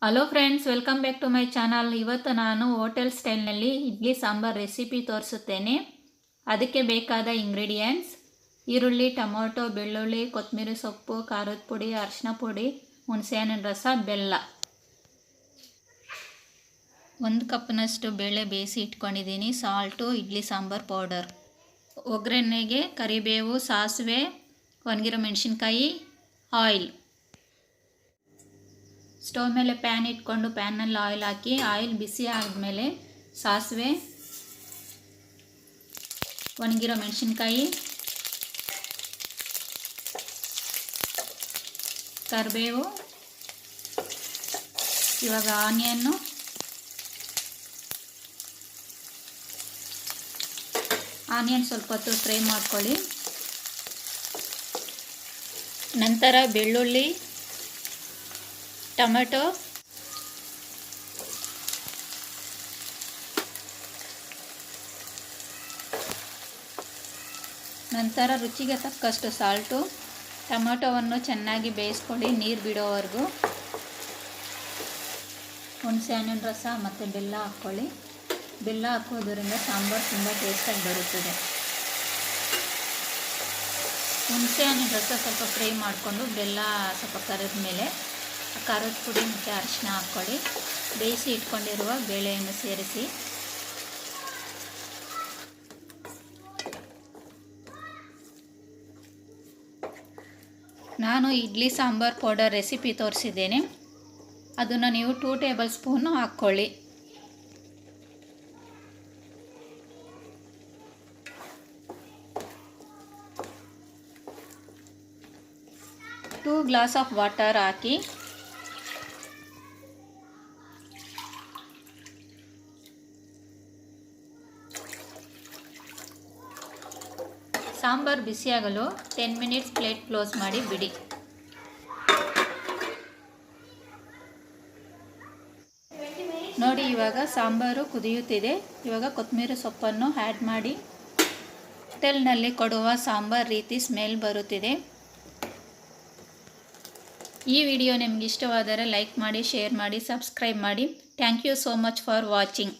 Hello friends, welcome back to my channel. ಇವತ್ತು ನಾನು hotel ಸ್ಟೈಲ್ನಲ್ಲಿ ಇಡ್ಲಿ ಸಾಂಬಾರ್ ರೆಸಿಪಿ ತೋರಿಸುತ್ತೇನೆ. ಅದಕ್ಕೆ ಬೇಕಾದ ಇಂಗ್ರೀಡಿಯೆಂಟ್ಸ್: ಈರುಳ್ಳಿ, ಟೊಮೊಟೊ, ಬೆಳ್ಳುಳ್ಳಿ, ಕೊತ್ತಂಬರಿ ಸೊಪ್ಪು, ಖಾರದ ಪುಡಿ, ಅರಿಶಿನ ಪುಡಿ, ಹುಣಸೆಹಣ್ಣಿನ ರಸ, ಬೆಲ್ಲ. 1 ಕಪ್ನಷ್ಟು ಬೇಳೆ ಬೇಯಿಸಿ ಇಟ್ಕೊಂಡಿದ್ದೀನಿ. Salt, idli sambar powder. ಒಗ್ಗರಣೆಗೆ ಕರಿಬೇವು, ಸಾಸಿವೆ, ಒಣಗಿರೋ ಮೆಣಸಿನ್ಕಾಯಿ, ಆಯಿಲ್. ಸ್ಟವ್ ಮೇಲೆ ಪ್ಯಾನ್ ಇಟ್ಕೊಂಡು ಪ್ಯಾನ್ನಲ್ಲಿ ಆಯಿಲ್ ಹಾಕಿ ಆಯಿಲ್ ಬಿಸಿ ಆದಮೇಲೆ ಸಾಸಿವೆ, ಒಣಗಿರೋ ಮೆಣಸಿನ್ಕಾಯಿ, ಕರಿಬೇವು, ಇವಾಗ ಆನಿಯನ್ನು, ಆನಿಯನ್ ಸ್ವಲ್ಪ ಹೊತ್ತು ಫ್ರೈ ಮಾಡ್ಕೊಳ್ಳಿ. ನಂತರ ಬೆಳ್ಳುಳ್ಳಿ, ಟೊಮೆಟೊ, ನಂತರ ರುಚಿಗೆ ತಕ್ಕಷ್ಟು ಸಾಲ್ಟು. ಟೊಮೆಟೊವನ್ನು ಚೆನ್ನಾಗಿ ಬೇಯಿಸ್ಕೊಳ್ಳಿ ನೀರು ಬಿಡೋವರೆಗೂ. ಹುಣಸೆಹಣ್ಣಿನ ರಸ ಮತ್ತು ಬೆಲ್ಲ ಹಾಕ್ಕೊಳ್ಳಿ. ಬೆಲ್ಲ ಹಾಕೋದ್ರಿಂದ ಸಾಂಬಾರು ತುಂಬ ಟೇಸ್ಟಾಗಿ ಬರುತ್ತದೆ. ಹುಣಸೆಹಣ್ಣಿನ ರಸ ಸ್ವಲ್ಪ ಫ್ರೈ ಮಾಡಿಕೊಂಡು ಬೆಲ್ಲ ಸ್ವಲ್ಪ ಕರಿದ ಮೇಲೆ ಖಾರದ ಪುಡಿ ಮತ್ತು ಅರಿಶಿನ ಹಾಕ್ಕೊಳ್ಳಿ. ಬೇಯಿಸಿ ಇಟ್ಕೊಂಡಿರುವ ಬೇಳೆಯನ್ನು ಸೇರಿಸಿ ನಾನು ಇಡ್ಲಿ ಸಾಂಬಾರ್ ಪೌಡರ್ ರೆಸಿಪಿ ತೋರಿಸಿದ್ದೇನೆ. ಅದನ್ನು ನೀವು 2 ಟೇಬಲ್ ಸ್ಪೂನು ಹಾಕ್ಕೊಳ್ಳಿ. ಟೂ ಗ್ಲಾಸ್ ಆಫ್ ವಾಟರ್ ಹಾಕಿ ಸಾಂಬಾರು ಬಿಸಿಯಾಗಲು 10 ಮಿನಿಟ್ಸ್ ಪ್ಲೇಟ್ ಕ್ಲೋಸ್ ಮಾಡಿ ಬಿಡಿ. ನೋಡಿ, ಇವಾಗ ಸಾಂಬಾರು ಕುದಿಯುತ್ತಿದೆ. ಇವಾಗ ಕೊತ್ತಂಬರಿ ಸೊಪ್ಪನ್ನು ಆ್ಯಡ್ ಮಾಡಿ. ಹೋಟೆಲ್ನಲ್ಲಿ ಕೊಡುವ ಸಾಂಬಾರು ರೀತಿ ಸ್ಮೆಲ್ ಬರುತ್ತಿದೆ. ಈ ವಿಡಿಯೋ ನಿಮಗೆ ಇಷ್ಟವಾದರೆ ಲೈಕ್ ಮಾಡಿ, ಶೇರ್ ಮಾಡಿ, ಸಬ್ಸ್ಕ್ರೈಬ್ ಮಾಡಿ. Thank you so much for watching.